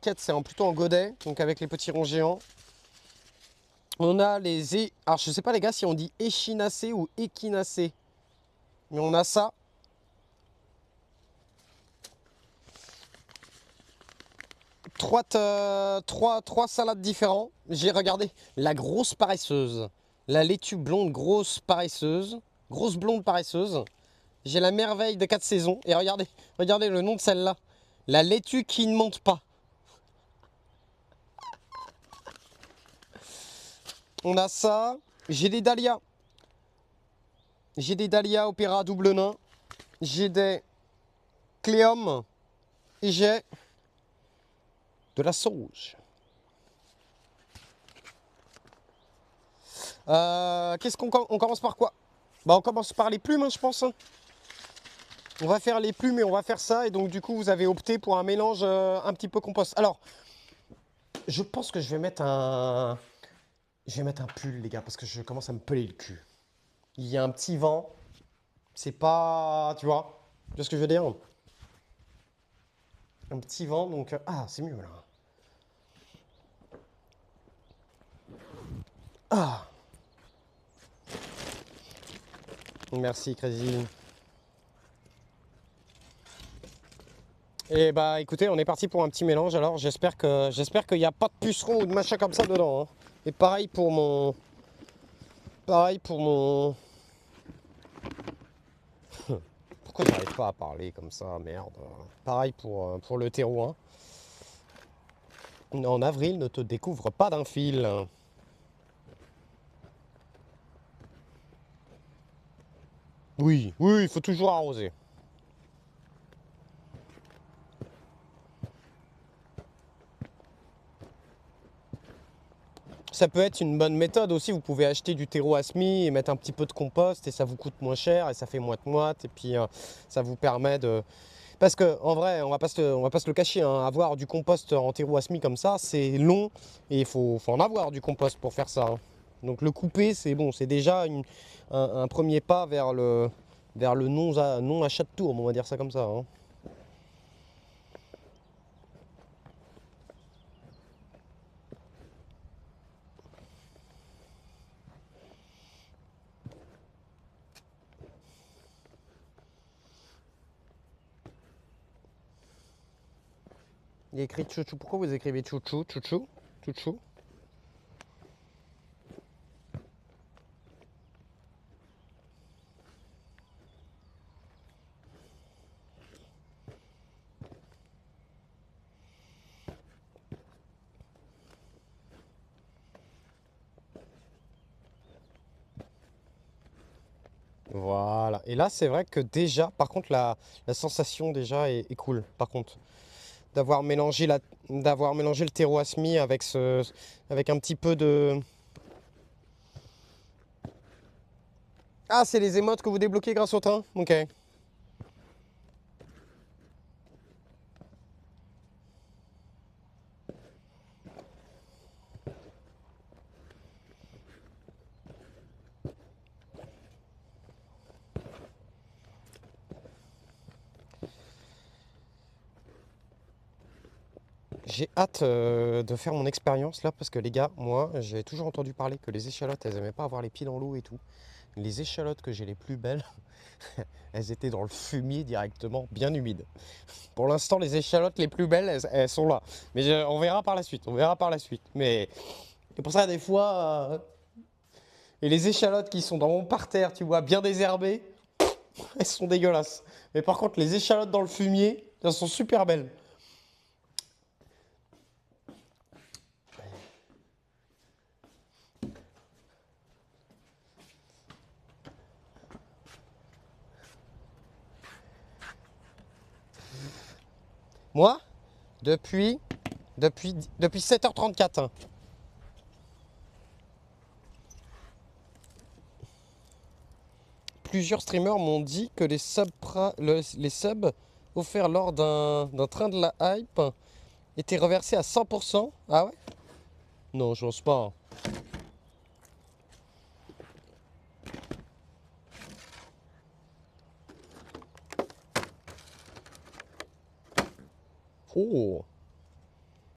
barquette, c'est plutôt en godet, donc avec les petits ronds géants. On a les... Alors, je sais pas les gars si on dit échinacées ou équinacées. Mais on a ça. Trois salades différentes. J'ai regardé la grosse paresseuse. La laitue blonde grosse paresseuse. Grosse blonde paresseuse. J'ai la merveille de 4 saisons. Et regardez, regardez le nom de celle-là. La laitue qui ne monte pas. On a ça. J'ai des dahlias. J'ai des dahlias opéra double nain. J'ai des cléums. Et j'ai de la sauge. Qu'est-ce qu'on commence par quoi? Bah on commence par les plumes, hein, je pense. On va faire les plumes et on va faire ça. Et donc du coup, vous avez opté pour un mélange un petit peu compost. Alors, je pense que je vais mettre un... Je vais mettre un pull, les gars, parce que je commence à me peler le cul. Il y a un petit vent. C'est pas... Tu vois? Tu vois ce que je veux dire? Un petit vent, donc... Ah, c'est mieux, là. Ah! Merci, Crazy. Et bah écoutez, on est parti pour un petit mélange. Alors j'espère qu'il n'y a pas de pucerons ou de machin comme ça dedans, hein. Et pareil pour mon... Pourquoi j'arrive pas à parler comme ça, merde. Pareil pour le terreau, hein. En avril, ne te découvre pas d'un fil. Oui, oui, il faut toujours arroser. Ça peut être une bonne méthode aussi, vous pouvez acheter du terreau à semis et mettre un petit peu de compost et ça vous coûte moins cher et ça fait moite-moite et puis ça vous permet de... Parce que en vrai, on va pas se le cacher, hein, avoir du compost en terreau à semis comme ça, c'est long et faut en avoir du compost pour faire ça, hein. Donc le couper, c'est bon, c'est déjà un premier pas vers le non achat de tourbe, on va dire ça comme ça, hein. Il est écrit chouchou. Pourquoi vous écrivez chouchou, chouchou, chouchou? Voilà. Et là, c'est vrai que déjà, par contre, la sensation déjà est cool. Par contre, d'avoir mélangé d'avoir mélangé le terreau à semis avec avec un petit peu de... Ah, c'est les émotes que vous débloquez grâce au train? Ok. J'ai hâte de faire mon expérience là parce que les gars, moi j'ai toujours entendu parler que les échalotes elles aimaient pas avoir les pieds dans l'eau et tout. Les échalotes que j'ai les plus belles, elles étaient dans le fumier directement, bien humide. Pour l'instant, les échalotes les plus belles, elles sont là. Mais on verra par la suite, on verra par la suite. Mais c'est pour ça des fois, et les échalotes qui sont dans mon parterre, tu vois, bien désherbées, elles sont dégueulasses. Mais par contre, les échalotes dans le fumier, elles sont super belles. Moi, depuis, depuis 7h34, hein. Plusieurs streamers m'ont dit que les subs offerts lors d'un train de la hype étaient reversés à 100%. Ah ouais? Non, je pense pas, hein. Oh!